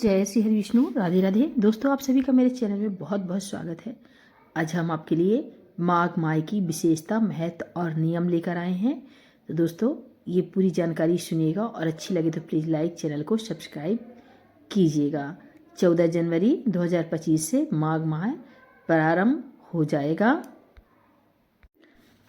जय श्री हरि विष्णु। राधे राधे। दोस्तों, आप सभी का मेरे चैनल में बहुत बहुत स्वागत है। आज हम आपके लिए माघ माह की विशेषता, महत्व और नियम लेकर आए हैं। तो दोस्तों, ये पूरी जानकारी सुनिएगा और अच्छी लगे तो प्लीज़ लाइक, चैनल को सब्सक्राइब कीजिएगा। 14 जनवरी 2025 से माघ माह प्रारंभ हो जाएगा।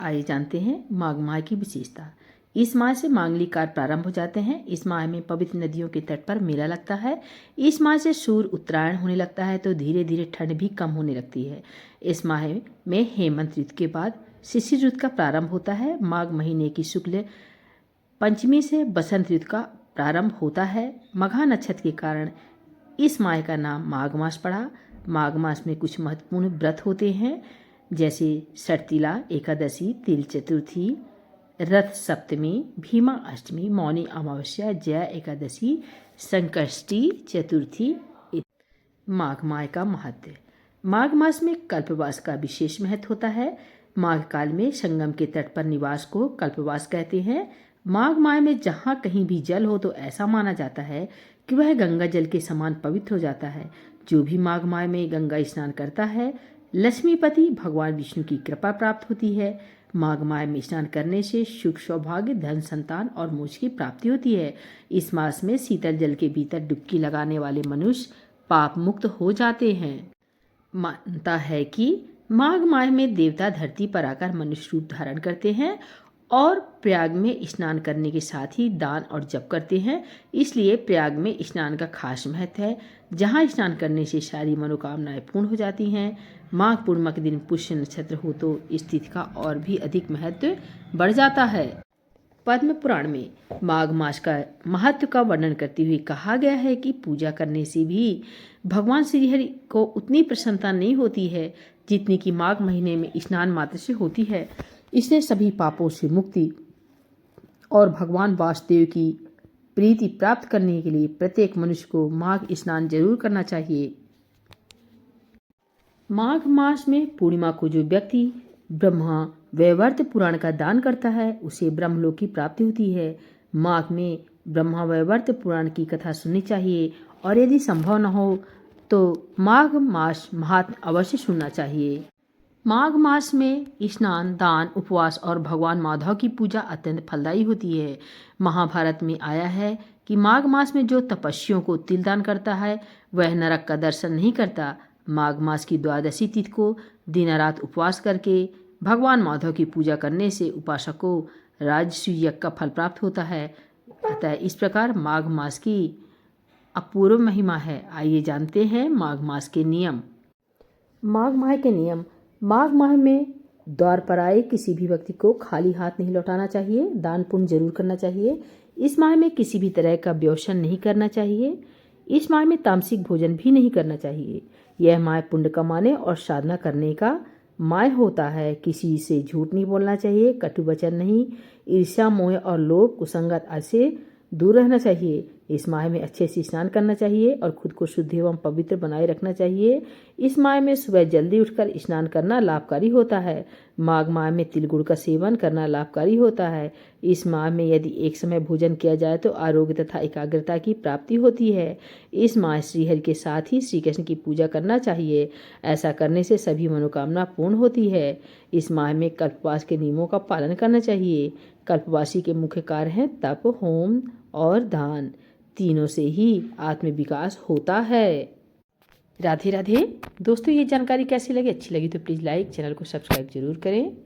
आइए जानते हैं माघ माह की विशेषता। इस माह से मांगलिक कार्य प्रारंभ हो जाते हैं। इस माह में पवित्र नदियों के तट पर मेला लगता है। इस माह से सूर्य उत्तरायण होने लगता है तो धीरे धीरे ठंड भी कम होने लगती है। इस माह में हेमंत ऋतु के बाद शिशिर ऋतु का प्रारंभ होता है। माघ महीने की शुक्ल पंचमी से बसंत ऋतु का प्रारंभ होता है। मघा नक्षत्र के कारण इस माह का नाम माघ मास पड़ा। माघ मास में कुछ महत्वपूर्ण व्रत होते हैं, जैसे षटतिला एकादशी, तिल चतुर्थी, रथ सप्तमी, भीमा अष्टमी, मौनी अमावस्या, जया एकादशी, संकष्टी चतुर्थी। माघ माह का महत्व। माघ मास में कल्पवास का विशेष महत्व होता है। माघ काल में संगम के तट पर निवास को कल्पवास कहते हैं। माघ माह में जहाँ कहीं भी जल हो तो ऐसा माना जाता है कि वह गंगा जल के समान पवित्र हो जाता है। जो भी माघ माह में गंगा स्नान करता है, लक्ष्मीपति भगवान विष्णु की कृपा प्राप्त होती है। माघ माह में स्नान करने से सुख, सौभाग्य, धन, संतान और मोक्ष की प्राप्ति होती है। इस मास में शीतल जल के भीतर डुबकी लगाने वाले मनुष्य पाप मुक्त हो जाते हैं। मानता है कि माघ माह में देवता धरती पर आकर मनुष्य रूप धारण करते हैं और प्रयाग में स्नान करने के साथ ही दान और जप करते हैं। इसलिए प्रयाग में स्नान का खास महत्व है, जहां स्नान करने से सारी मनोकामनाएं पूर्ण हो जाती हैं। माघ पूर्णिमा के दिन पुष्य नक्षत्र हो तो इस तिथि का और भी अधिक महत्व बढ़ जाता है। पद्म पुराण में माघ मास का महत्व का वर्णन करते हुए कहा गया है कि पूजा करने से भी भगवान श्री हरि को उतनी प्रसन्नता नहीं होती है जितनी कि माघ महीने में स्नान मात्र से होती है। इसलिए सभी पापों से मुक्ति और भगवान वासुदेव की प्रीति प्राप्त करने के लिए प्रत्येक मनुष्य को माघ स्नान जरूर करना चाहिए। माघ मास में पूर्णिमा को जो व्यक्ति ब्रह्मा वैवर्त पुराण का दान करता है उसे ब्रह्मलोक की प्राप्ति होती है। माघ में ब्रह्मा वैवर्त पुराण की कथा सुननी चाहिए और यदि संभव न हो तो माघ मास महात्म्य अवश्य सुनना चाहिए। माघ मास में स्नान, दान, उपवास और भगवान माधव की पूजा अत्यंत फलदायी होती है। महाभारत में आया है कि माघ मास में जो तपस्वियों को तिल दान करता है वह नरक का दर्शन नहीं करता। माघ मास की द्वादशी तिथि को दिन रात उपवास करके भगवान माधव की पूजा करने से उपासक को राजसूय यज्ञ का फल प्राप्त होता है। अतः इस प्रकार माघ मास की अपूर्व महिमा है। आइए जानते हैं माघ मास के नियम। माघ माह के नियम। माघ माह में द्वार पर आए किसी भी व्यक्ति को खाली हाथ नहीं लौटाना चाहिए। दान पुण्य जरूर करना चाहिए। इस माह में किसी भी तरह का व्यसन नहीं करना चाहिए। इस माह में तामसिक भोजन भी नहीं करना चाहिए। यह माह पुण्य कमाने और साधना करने का माह होता है। किसी से झूठ नहीं बोलना चाहिए, कटु वचन नहीं, ईर्ष्या, मोह और लोभ, कुसंगत आदि से दूर रहना चाहिए। इस माह में अच्छे से स्नान करना चाहिए और खुद को शुद्ध एवं पवित्र बनाए रखना चाहिए। इस माह में सुबह जल्दी उठकर स्नान करना लाभकारी होता है। माघ माह में तिल गुड़ का सेवन करना लाभकारी होता है। इस माह में यदि एक समय भोजन किया जाए तो आरोग्य तथा एकाग्रता की प्राप्ति होती है। इस माह श्रीहरि के साथ ही श्री कृष्ण की पूजा करना चाहिए। ऐसा करने से सभी मनोकामना पूर्ण होती है। इस माह में कल्पवास के नियमों का पालन करना चाहिए। कल्पवासी के मुख्य कार्य हैं तप, होम और दान। तीनों से ही आत्म विकास होता है। राधे राधे। दोस्तों, ये जानकारी कैसी लगी? अच्छी लगी तो प्लीज़ लाइक, चैनल को सब्सक्राइब जरूर करें।